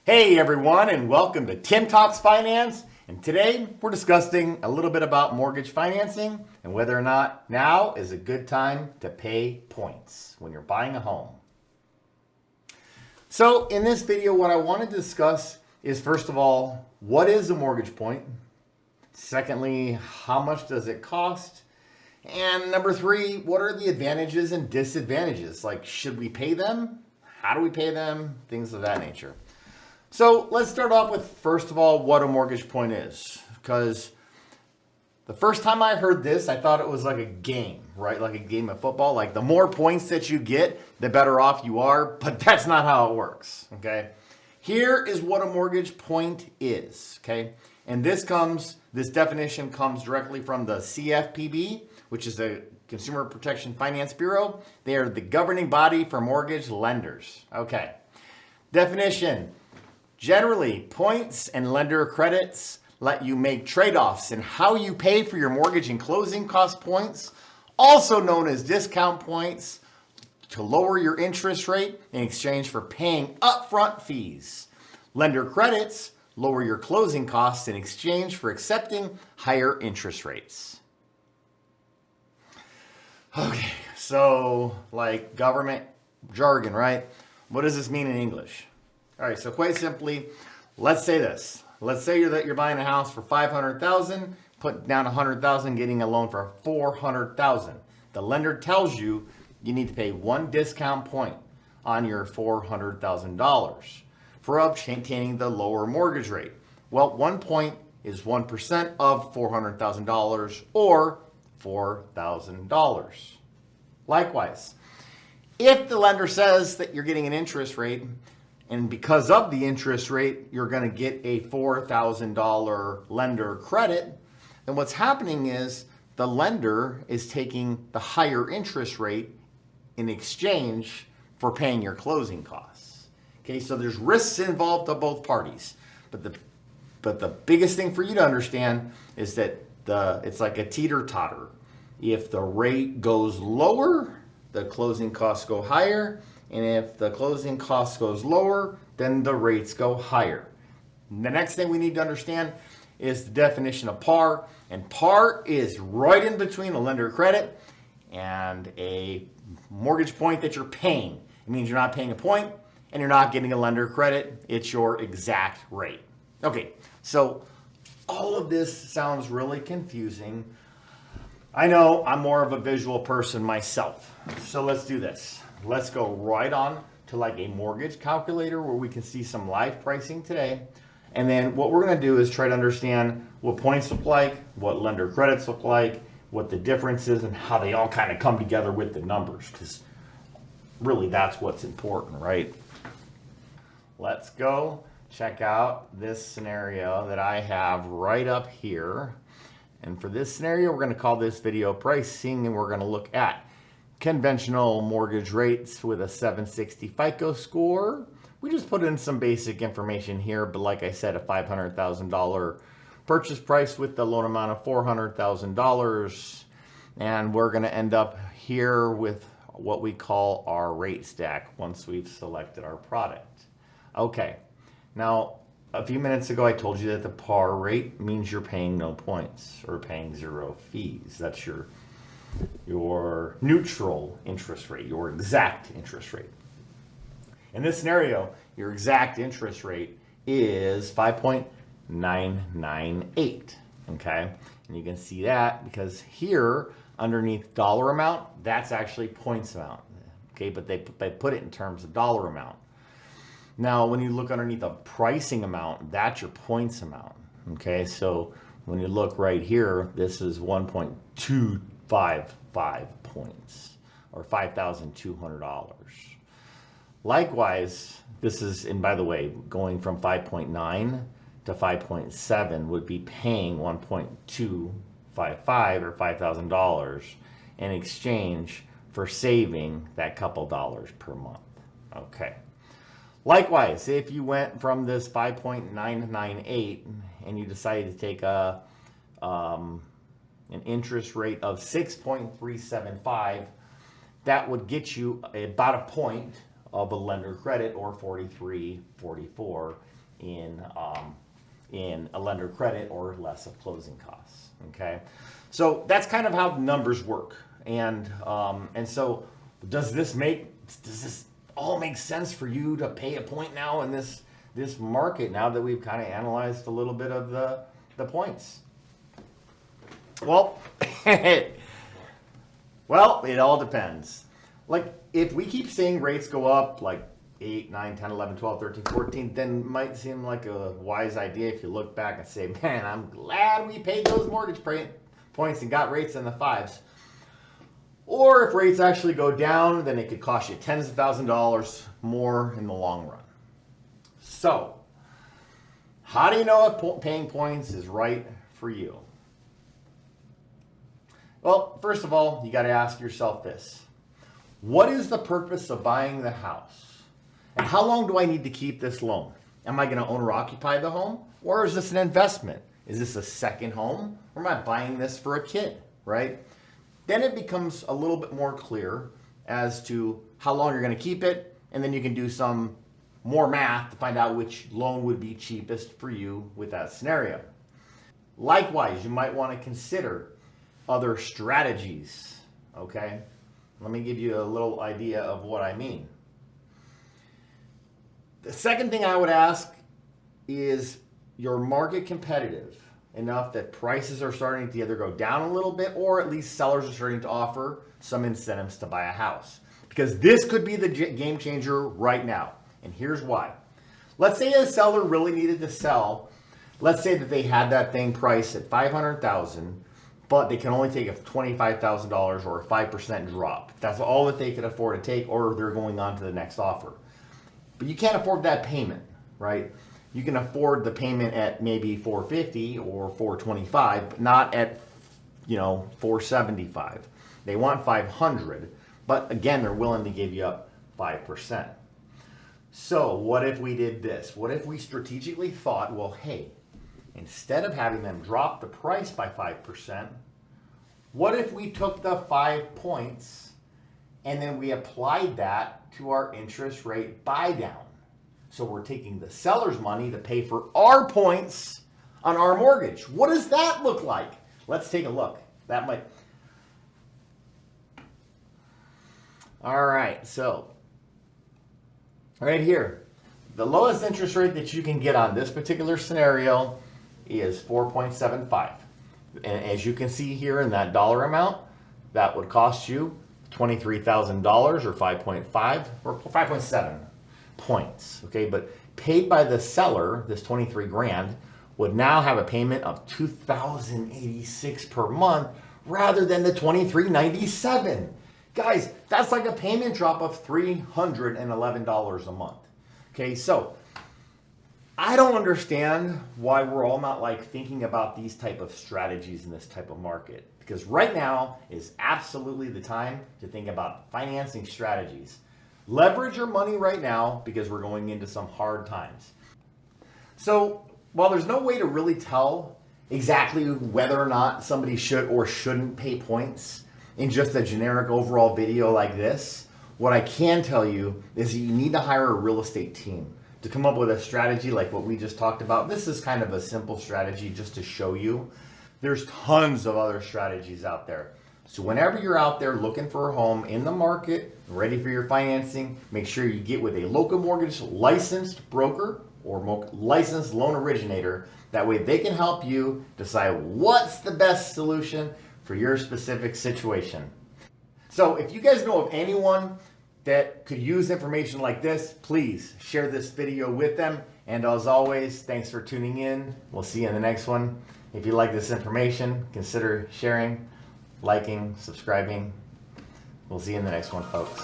Hey everyone, and welcome to Tim Talks Finance. And today we're discussing a little bit about mortgage financing and whether or not now is a good time to pay points when you're buying a home. So in this video, what I want to discuss is, first of all, what is a mortgage point? Secondly, how much does it cost? And number three, what are the advantages and disadvantages? Like, should we pay them? How do we pay them? Things of that nature. So let's start off with, first of all, what a mortgage point is. Because the first time I heard this, I thought it was like a game, right? Like a game of football. Like the more points that you get, the better off you are. But that's not how it works, okay? Here is what a mortgage point is, okay? And this definition comes directly from the CFPB, which is the Consumer Protection Finance Bureau. They are the governing body for mortgage lenders. Okay. Definition. Generally, points and lender credits let you make trade-offs in how you pay for your mortgage and closing cost points, also known as discount points, to lower your interest rate in exchange for paying upfront fees. Lender credits lower your closing costs in exchange for accepting higher interest rates. Okay, so like government jargon, right? What does this mean in English? All right, so quite simply, let's say this. Let's say that you're buying a house for $500,000, put down $100,000, getting a loan for $400,000. The lender tells you you need to pay one discount point on your $400,000 for obtaining the lower mortgage rate. Well, 1 point is 1% of $400,000 or $4,000. Likewise, if the lender says that you're getting an interest rate, and because of the interest rate, you're going to get a $4,000 lender credit, then what's happening is the lender is taking the higher interest rate in exchange for paying your closing costs. Okay, so there's risks involved to both parties. But the biggest thing for you to understand is that it's like a teeter-totter. If the rate goes lower, the closing costs go higher. And if the closing cost goes lower, then the rates go higher. The next thing we need to understand is the definition of par. And par is right in between a lender credit and a mortgage point that you're paying. It means you're not paying a point and you're not getting a lender credit. It's your exact rate. Okay, so all of this sounds really confusing. I know I'm more of a visual person myself. So let's do this. Let's go right on to like a mortgage calculator where we can see some live pricing today. And then what we're going to do is try to understand what points look like, what lender credits look like, what the difference is, and how they all kind of come together with the numbers, because really that's what's important, right? Let's go check out this scenario that I have right up here. And for this scenario, we're going to call this video pricing, and we're going to look at conventional mortgage rates with a 760 FICO score. We just put in some basic information here, but like I said, a $500,000 purchase price with the loan amount of $400,000. And we're going to end up here with what we call our rate stack once we've selected our product. Okay, now a few minutes ago I told you that the par rate means you're paying no points or paying zero fees. That's your neutral interest rate, your exact interest rate. In this scenario, your exact interest rate is 5.998, okay? And you can see that because here, underneath dollar amount, that's actually points amount, okay? But they put it in terms of dollar amount. Now, when you look underneath a pricing amount, that's your points amount, okay? So when you look right here, this is 1.255 points or $5,200. Likewise, this is, and by the way, going from 5.9 to 5.7 would be paying 1.255 or $5,000 in exchange for saving that couple dollars per month. Okay. Likewise, if you went from this 5.998 and you decided to take an interest rate of 6.375, that would get you about a point of a lender credit, or 43.44, in a lender credit or less of closing costs. Okay, so that's kind of how the numbers work. And so does this all make sense for you to pay a point now in this market, now that we've kind of analyzed a little bit of the points? Well, well, it all depends. Like, if we keep seeing rates go up like 8, 9, 10, 11, 12, 13, 14, then it might seem like a wise idea if you look back and say, man, I'm glad we paid those mortgage points and got rates in the 5s. Or if rates actually go down, then it could cost you tens of thousands of dollars more in the long run. So, how do you know if paying points is right for you? Well, first of all, you got to ask yourself this. What is the purpose of buying the house? And how long do I need to keep this loan? Am I going to own or occupy the home? Or is this an investment? Is this a second home? Or am I buying this for a kid, right? Then it becomes a little bit more clear as to how long you're going to keep it. And then you can do some more math to find out which loan would be cheapest for you with that scenario. Likewise, you might want to consider other strategies, okay? Let me give you a little idea of what I mean. The second thing I would ask is your market competitive enough that prices are starting to either go down a little bit or at least sellers are starting to offer some incentives to buy a house. Because this could be the game changer right now. And here's why. Let's say a seller really needed to sell. Let's say that they had that thing priced at $500,000, but they can only take a $25,000 or a 5% drop. That's all that they could afford to take, or they're going on to the next offer. But you can't afford that payment, right? You can afford the payment at maybe $450 or $425, but not at, $475. They want $500, but again, they're willing to give you up 5%. So what if we did this? What if we strategically thought, well, hey, instead of having them drop the price by 5%, what if we took the 5 points and then we applied that to our interest rate buy down? So we're taking the seller's money to pay for our points on our mortgage. What does that look like? Let's take a look. That might. All right, so right here, the lowest interest rate that you can get on this particular scenario is 4.75. And as you can see here in that dollar amount, that would cost you $23,000 or 5.5 or 5.7 points. Okay, but paid by the seller, this 23 grand would now have a payment of $2,086 per month rather than the $2397. Guys, that's like a payment drop of $311 a month. Okay, so I don't understand why we're all not thinking about these type of strategies in this type of market, because right now is absolutely the time to think about financing strategies. Leverage your money right now because we're going into some hard times. So while there's no way to really tell exactly whether or not somebody should or shouldn't pay points in just a generic overall video like this, what I can tell you is that you need to hire a real estate team to come up with a strategy like what we just talked about. This is kind of a simple strategy just to show you. There's tons of other strategies out there. So whenever you're out there looking for a home in the market, ready for your financing, make sure you get with a local mortgage licensed broker or licensed loan originator. That way they can help you decide what's the best solution for your specific situation. So if you guys know of anyone that could use information like this, please share this video with them. And as always, thanks for tuning in. We'll see you in the next one. If you like this information, consider sharing, liking, subscribing. We'll see you in the next one, folks.